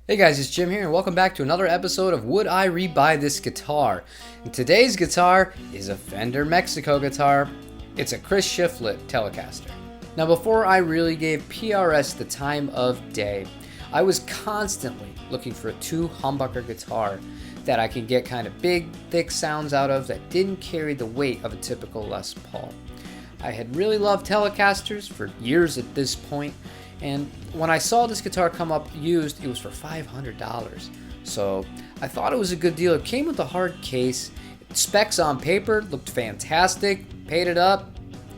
Hey guys, it's Jim here and welcome back to another episode of Would I Rebuy This Guitar? And today's guitar is a Fender Mexico guitar. It's a Chris Shiflett Telecaster. Now before I really gave PRS the time of day, I was constantly looking for a two humbucker guitar that I can get kind of big, thick sounds out of that didn't carry the weight of a typical Les Paul. I had really loved Telecasters for years at this point, and when I saw this guitar come up used, it was for $500. So I thought it was a good deal. It came with a hard case. Specs on paper looked fantastic. Paid it up,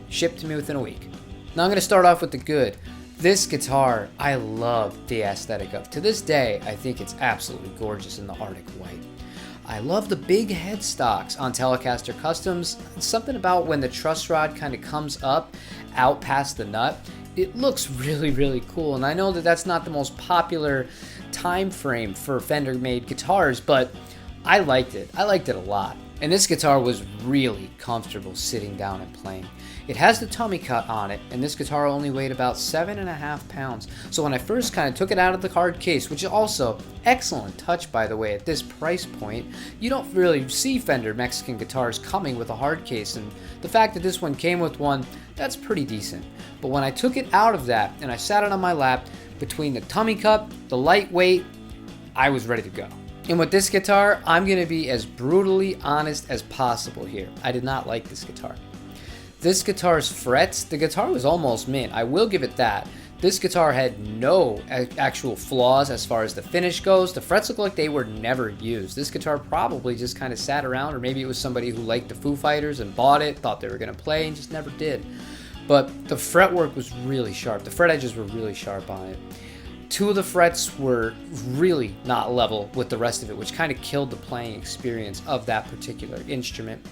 shipped to me within a week. Now I'm going to start off with the good. This guitar, I love the aesthetic of. To this day, I think it's absolutely gorgeous in the Arctic white. I love the big headstocks on Telecaster Customs. It's something about when the truss rod kind of comes up out past the nut. It looks really, really cool, and I know that that's not the most popular time frame for Fender-made guitars, but I liked it. I liked it a lot. And this guitar was really comfortable sitting down and playing. It has the tummy cut on it, and this guitar only weighed about 7.5 pounds. So when I first kind of took it out of the hard case, which is also excellent touch by the way at this price point, you don't really see Fender Mexican guitars coming with a hard case, and the fact that this one came with one, that's pretty decent. But when I took it out of that and I sat it on my lap, between the tummy cup, the lightweight, I was ready to go. And with this guitar, I'm going to be as brutally honest as possible here. I did not like this guitar. This guitar's frets, the guitar was almost mint. I will give it that. This guitar had no actual flaws as far as the finish goes. The frets look like they were never used. This guitar probably just kind of sat around, or maybe it was somebody who liked the Foo Fighters and bought it, thought they were going to play, and just never did. But the fretwork was really sharp. The fret edges were really sharp on it. Two of the frets were really not level with the rest of it, which kind of killed the playing experience of that particular instrument.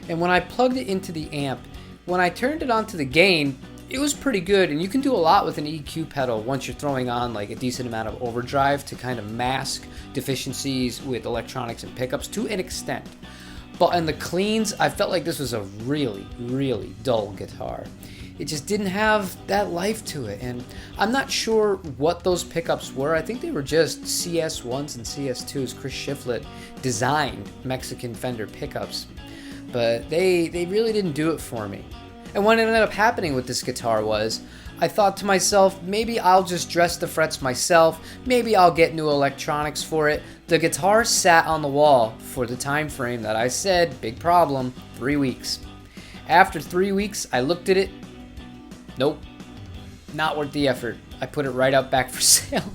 And when I plugged it into the amp, when I turned it onto the gain, it was pretty good, and you can do a lot with an EQ pedal once you're throwing on like a decent amount of overdrive to kind of mask deficiencies with electronics and pickups to an extent. But in the cleans, I felt like this was a really, really dull guitar. It just didn't have that life to it, and I'm not sure what those pickups were. I think they were just CS1s and CS2s. Chris Shiflett designed Mexican Fender pickups, but they really didn't do it for me. And what ended up happening with this guitar was, I thought to myself, maybe I'll just dress the frets myself, maybe I'll get new electronics for it. The guitar sat on the wall for the time frame that I said, big problem, 3 weeks. After 3 weeks, I looked at it, nope, not worth the effort. I put it right up back for sale.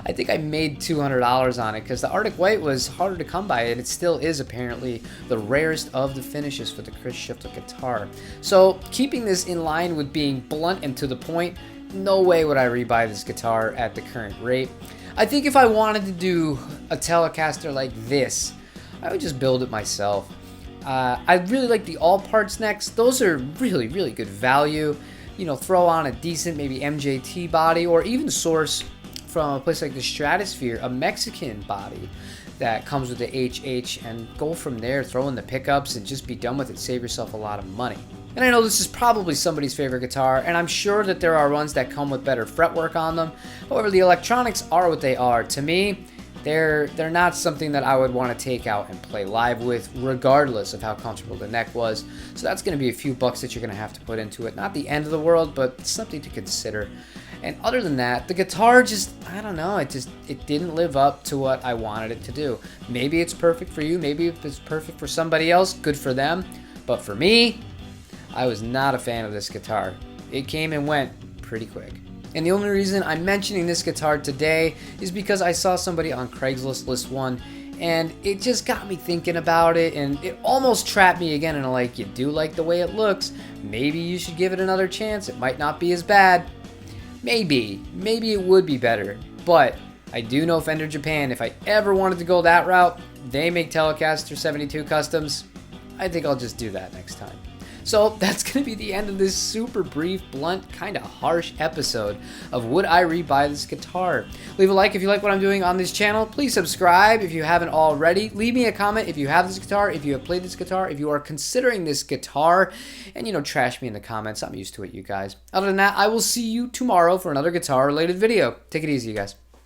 I think I made $200 on it because the Arctic White was harder to come by, and it still is apparently the rarest of the finishes for the Chris Shiflett guitar. So keeping this in line with being blunt and to the point, no way would I rebuy this guitar at the current rate. I think if I wanted to do a Telecaster like this, I would just build it myself. I really like the all parts necks. Those are really, really good value. You know, throw on a decent maybe MJT body, or even source from a place like the Stratosphere a Mexican body that comes with the HH, and go from there, throw in the pickups and just be done with it. Save yourself a lot of money. And I know this is probably somebody's favorite guitar, and I'm sure that there are ones that come with better fretwork on them. However, the electronics are what they are. To me, they're not something that I would want to take out and play live with, regardless of how comfortable the neck was. So that's going to be a few bucks that you're going to have to put into it. Not the end of the world, but something to consider. And other than that, the guitar just, I don't know, it didn't live up to what I wanted it to do. Maybe it's perfect for you, maybe if it's perfect for somebody else, good for them. But for me, I was not a fan of this guitar. It came and went pretty quick. And the only reason I'm mentioning this guitar today is because I saw somebody on Craigslist list one, and it just got me thinking about it, and it almost trapped me again. And I'm like, you do like the way it looks, maybe you should give it another chance. It might not be as bad. Maybe it would be better. But I do know Fender Japan, if I ever wanted to go that route, they make Telecaster 72 Customs. I think I'll just do that next time. So that's going to be the end of this super brief, blunt, kind of harsh episode of Would I Rebuy This Guitar? Leave a like if you like what I'm doing on this channel. Please subscribe if you haven't already. Leave me a comment if you have this guitar, if you have played this guitar, if you are considering this guitar, and, you know, trash me in the comments. I'm used to it, you guys. Other than that, I will see you tomorrow for another guitar-related video. Take it easy, you guys.